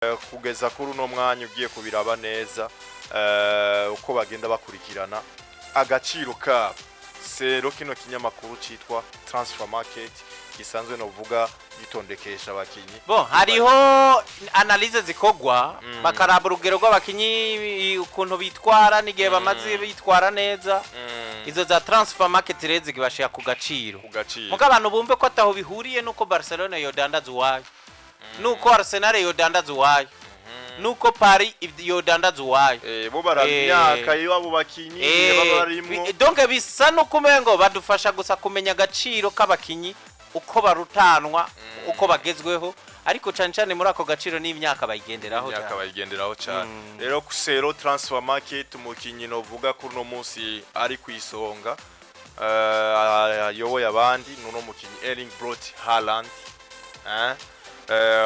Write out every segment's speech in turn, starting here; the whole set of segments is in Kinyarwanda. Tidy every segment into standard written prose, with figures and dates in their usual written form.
kugeza kuri uno mwanya ugiye kubiraba neza uko bagenda bakurikirana agaciro ka sero kino kinyamakuru citwa Transfer Market gisanzwe no vuga gitondekesha abakinyi bon hariho analyse zikogwa bakaraba urugero rw'abakinyi ukuntu bitwara n'igihe bamaze bitwara neza izo za Transfer Market rezi gibashya ku gaciro muga abantu bumve ko ataho bihuriye nuko Barcelona yodandaza uwayo nuko Arsenal yodandaza uwayo nuko Paris yodandaza uwayo bo baramyaka y'abo bakinyi babarimo donc bisa no kumengo badufasha gusa kumenya agaciro k'abakinyi uko barutanwa uko bagezweho ariko cyane muri ako gaciro n'imyaka bayigenderaho cyane rero kusero Transfer Market umukinyi no vuga kuri no munsi ari kwisonga yoboye abandi nuno mukinyi Erling Haaland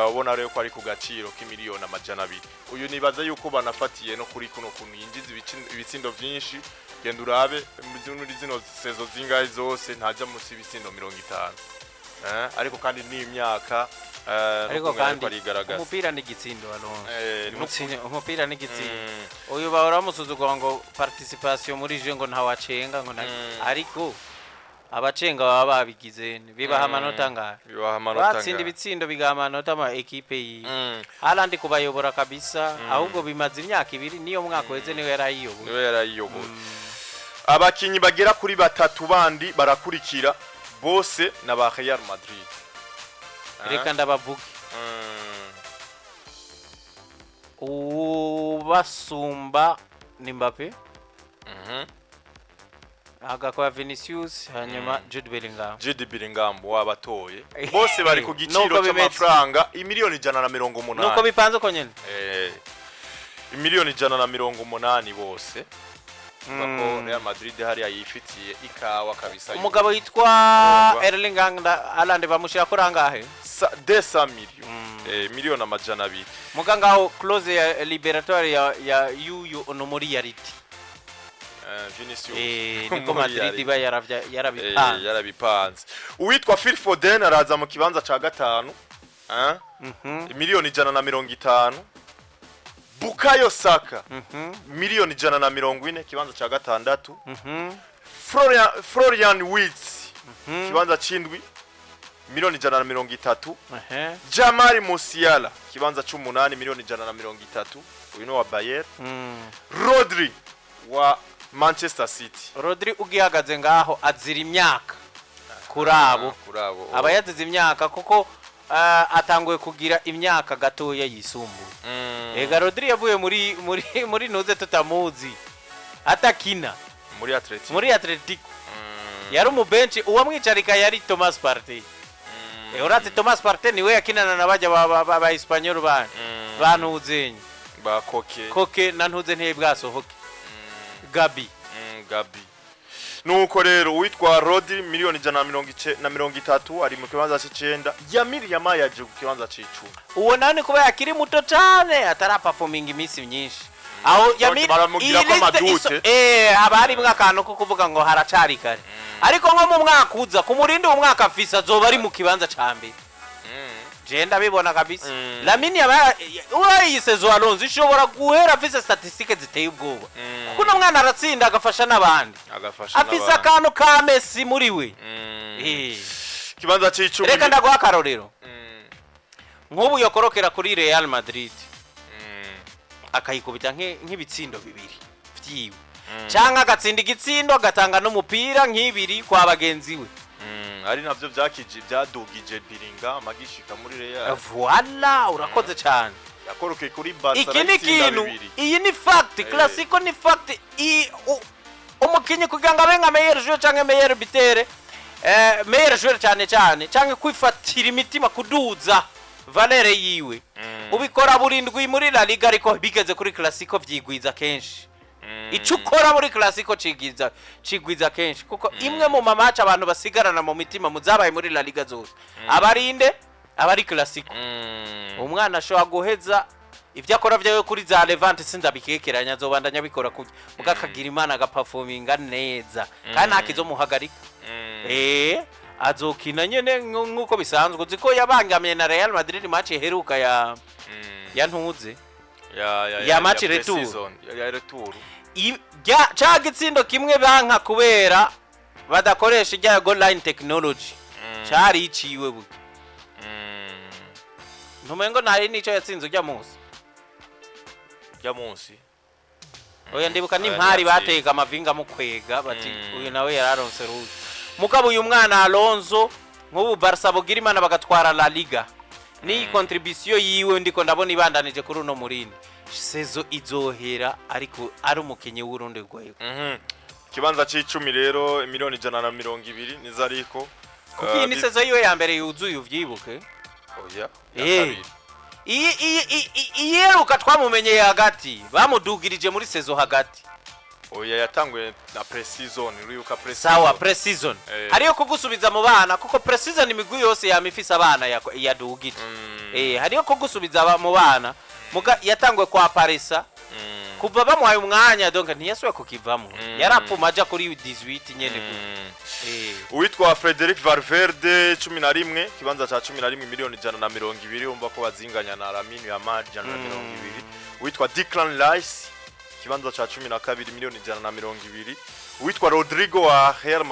ubona rero ko ari ku gaciro k'imiliyoni amajana 2 uyu nibaza yuko banafatiye no kuri kuno kuntu yinjiza ibitsindo byinshi genda urabe muri zino sezo zingahe zose ntajya munsi ibitsindo 50 ariko kandi n'imyaka ariko kandi umupira n'igitsindo Alonso umupira n'igitsindo uyu bahora musuzugwa ngo participation muri je ngo ntawacenga ngo ariko abacenga baba babigize bibaha amanota ngahe batsinda ibitsindo bigaha amanota ama equipe yi Haaland kubayobora kabisa ahubwo bimaze imyaka 2 niyo mwaka weze niwe yarayiyoboye abakinyi bagera kuri batatu bandi barakurikira bose na ba Real Madrid reka ndabavuge ubasumba ni Mbappe agakora Vinicius hanyuma Jude Bellingham wabatoye bose bari ku giciro cy'amafaranga imiliyoni 180 nuko bipanze ko nyene imiliyoni 180 bose bako Real Madrid hari ayifitiye ikawa kabisa umugabo yitwa Erling Haaland bamushira ko rangahe 200 miliyoni amajana 2 mugangaho clause ya liberatoire ya yuyu ono muri yariti Vinicius niko Madrid ba yarabipanze uwitwa Phil Foden araza mu kibanza ca gatanu miliyoni 150 Bukayo Saka miliyoni 140 kibanza ca gatandatu Florian Wirtz kibanza c'indwi miliyoni 130 Jamal Musiala kibanza c'8 miliyoni 130 uyu no wa Bayern Rodri wa Manchester City Rodri ugihagaze ngaho azira imyaka kurabo abayazize imyaka kuko atanguye kugira imyaka gatoya yisumbuye ega Rodri yavuye muri noze tutamuzi atakina muri Atletico yari mu bench uwamwicarika yari Thomas Partey urate Thomas Partey niwe yakinana nabajya ba Espanyol banuzenye ba Koke nantuze ntiye bwasohoke Gabi nuko rero witwa Rodri miliyoni 130 ari mu kibanza c'9 Yamil Yamal yaje ku kibanza c'10 uwo nani kuba yakiri muto cyane atara performing imisi myinshi aho Yamil baramugira ko madute abari mwakano ko kuvuga ngo haracari kare ariko nko mu mwaka uza ku murindi wo mwaka afisa zoba ari mu kibanza cambe jenda bibona kabisa Lamine urayisezo Alonso ishobora guhera afise statistiques ziteye ubwoba kuko no mwana aratsinda agafasha nabandi afisa kano ka Messi muri we kibanza c'10 reka ndagwa karorero nk'ubu yokorokera kuri Real Madrid akayikubita nk'ibitsindo bibiri vyiwe cyangwa agatsinda igitsindo agatanga n'umupira nk'ibiri kwa bagenzi we ari navyo byakije byadugije Bellingham magishika muri Real voilà urakoze cyane yakoroke kuri Barca ikindi kintu iyi ni fact classico ni fact umukinyi kugira ngo abenga meilleur joueur cyangwa meilleur buteur meilleur joueur cyane cyangwa kwifatira imitima kuduza valere yiwe ubikora burindwi muri La Liga ariko bigeze kuri classico vyigwiza kenshi icukora muri classico cigwiza kenshi kuko imwe mu mamacha abantu basigarana mu mitima muzabaye muri La Liga zose abari classico umwana ashobora guheza ivyo akora vyawe kuri za Levante sindabikekeranya zobandanya bikora kujya mugakagira imana agaperforminga neza kandi ntakizomuhagarika azokina nyene nkuko bisanzwe uziko yabangamye na Real Madrid match heruka yantuze ya match retour. ya retour ca gitsindo kimwe banka kubera badakoresha ijya goal line technology cari iciwe bu ntumengo ntari nico yatsinze ujya munsi oya ndibuka n'impari bateka amavinga mu kwega bati uyu nawe yararonse ruzi mugabo uyu mwana Alonso nk'ubu Barca bugira imana bagatwara La Liga ni contribution yiwe ndiko ndabona ibandanije kuri uno murini sezo izohera ariko ari umukenye w'urundi rwego kibanza c'10 rero miliyoni 120 nizariko kuko ni sezo yiwe ya mbere yuzuye uvyibuke oya iyeruka twamumenyeye hagati bamudugirije muri sezo hagati oya yatanguye na pre-season uriyuka pre-season sawa pre-season hariyo kugusubiza mu bana kuko pre-season imigwi yose yamifisa abana yadugije hariyo kugusubiza mu bana muga yatangwe kwa Parisa kuva bamuhaye umwanya donc ntiyasuye kukivamo yarapfuma aja kuri 18 nyene uwitwa Frederic Valverde 11 kibanza cha 11 miliyoni 120 umva ko bazinganya na Lamine Yamal 120 uwitwa Declan Rice kibanza cha 12 miliyoni 120 uwitwa Rodrigo wa Real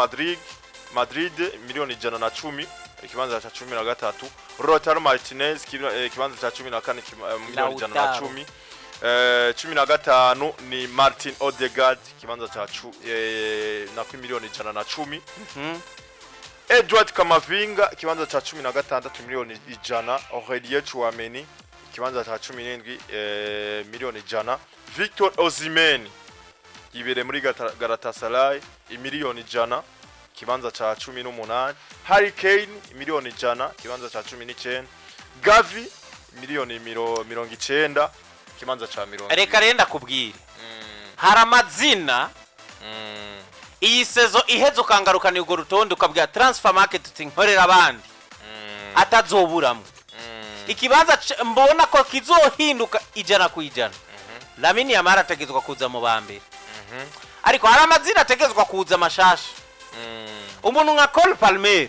Madrid miliyoni 110 kibanza cha 13 Lautaro Martinez kibanza cha 14 miliyoni 110 15 ni Martin Odegaard kibanza cha na miliyoni 110 Edward Kamavinga kibanza cha 16 miliyoni 100 Aurelien Chouameni kibanza cha 17 miliyoni 100 Victor Osimhen ibere muri Galatasaray miliyoni 100 kibanza cha 18 Harry Kane miliyoni 100 kibanza cha 19 Gavi miliyoni 90 kibanza cha 20 reka renda kubwira haramazina iyi sezo ihezo kangarukana ugo rutonde ukabwira transfer marketing nkorera abandi atazoburamo ikibanza mbona ko kizohinduka ijana ku ijana Lamine Yamal ategezwa kuza mu bambere ariko haramazina ategezwa kuza mashasha umuntu nka Cole Palmer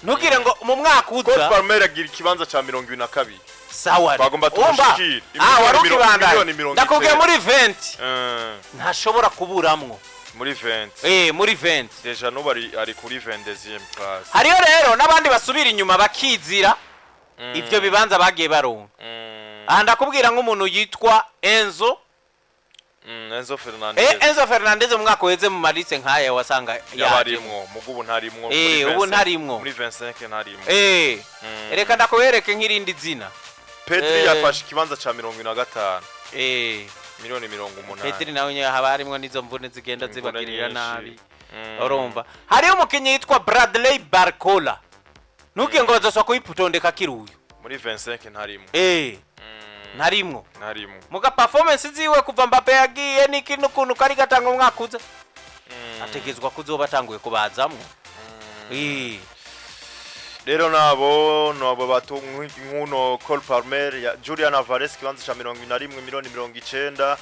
ntugire ngo mu mwaka uza Cole Palmer agira ikibanza cha 22 sawa bagomba tumushikira miliyoni 20 ndakubwiye muri 20 ntashobora kuburamwo muri 20 muri 20 deja no ari kuri 20e place hariyo rero nabandi basubira inyuma bakizira ivyo bibanza bagiye baronka ndakubwira nk'umuntu yitwa Enzo Fernandez mu mwaka weze mu marise nkaya wasanga yabarimwo mugubu ntarimwo ubu ntarimwo muri 25 ntarimwo reka ndakobereke nk'irindi zina Pedri yafashe kibanza cha 25 miliyoni 80 Pedri nawe nya habarimwo nizo mvune zigenda zibagirira nabi urumva hariyo umukenye yitwa Bradley Barcola nugiye ngo bazoswa kuyiputondeka kiruyu muri 25 ntarimwo ntarimwo muga performance ziwe kuva Mbappe yagiye n'ikintu kuntu kari gatanga umwaka uza ategezwa kuzoba tanguye kubazamwo rero nabo bato nk'uno Cole Palmer ya Julian Alvarez kibanza cha 21 miliyoni 90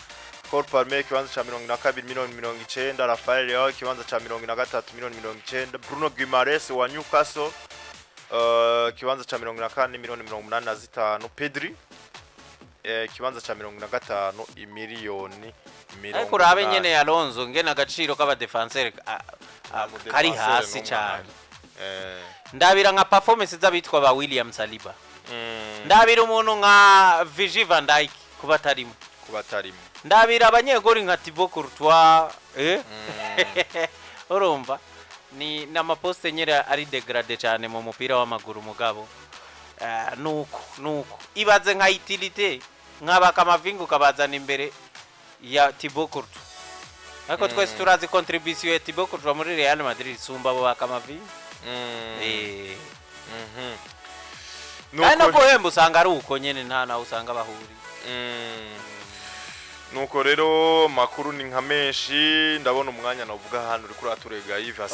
Cole Palmer kibanza cha 22 miliyoni 90 Rafael Leao kibanza cha 23 miliyoni 90 Bruno Guimaraes wa Newcastle kibanza cha 24 miliyoni 85 Pedri kibanza cha 25 miliyoni 50 ariko rabe nyene ya Alonso ngena agaciro k'aba defenseur kari hasi cyane ndabira nka performance z'abitwa ba William Saliba ndabira umuntu nka Virgil van Dijk kuba tarimo ndabira abanyegori nka Thibaut Courtois urumva ni n'amaposte nyera ari degrade cyane mu mupira w'amaguru mugabo nuko ibaze nka utilité nkaba Kamavinga ukabazana imbere ya Thibaut Courtois ariko twese turazi contribution ya Thibaut Courtois muri Real Madrid sumba bo Kamavinga no kohemba usanga ari uko nyene nta nawe usanga bahuri nuko rero makuru ni nka menshi ndabona umwanya navuga hano uri kuri aturega Yves